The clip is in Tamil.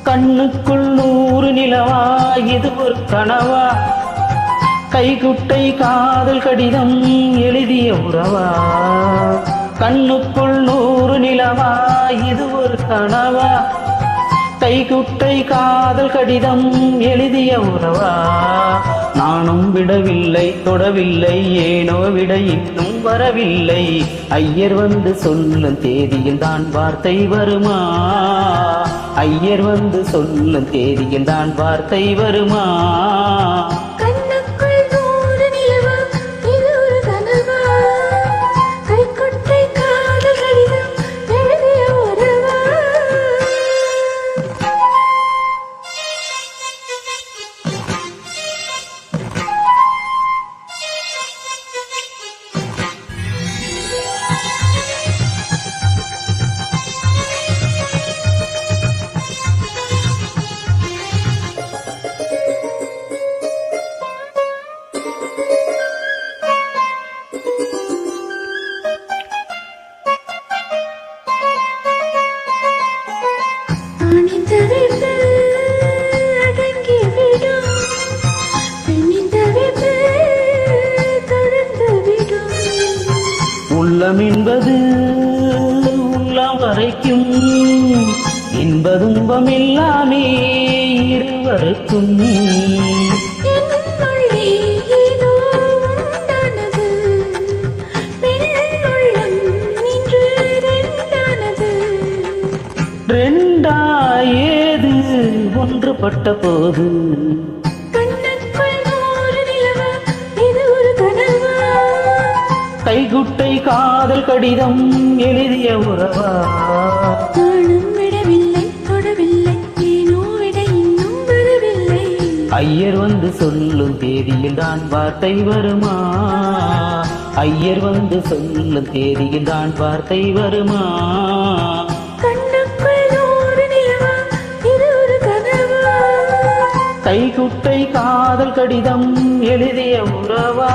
கண்ணுக்குள் 100 நிலவா இது ஒரு கனவா கைகுட்டை காதல் கடிதம் எழுதிய உறவா கண்ணுக்குள் 100 நிலவா இது ஒரு கனவா கைகுட்டை காதல் கடிதம் எழுதிய உறவா நானும் விடவில்லை தொடவில்லை ஏனோ விட இன்னும் வரவில்லை ஐயர் வந்து சொல்லும் தேதியில் தான் வார்த்தை வருமா ஐயர் வந்து சொல்லும் தேதியில் தான் வார்த்தை வருமா உள்ளம் என்பது உள்ளம் வரைக்கும் இன்பதுன்பம் எல்லாமே இருவருக்கும் ரெண்டாயேது ஒன்றுபட்ட போது கைகுட்டை காதல் கடிதம் எழுதிய உறவா விடவில்லை தொடவில்லை ஏனோ விட இன்னும் வரவில்லை ஐயர் வந்து சொல்லும் தேதியில் தான் வார்த்தை வருமா ஐயர் வந்து சொல்லும் தேதியில் தான் வார்த்தை வருமா கைகுட்டை காதல் கடிதம் எழுதிய உறவா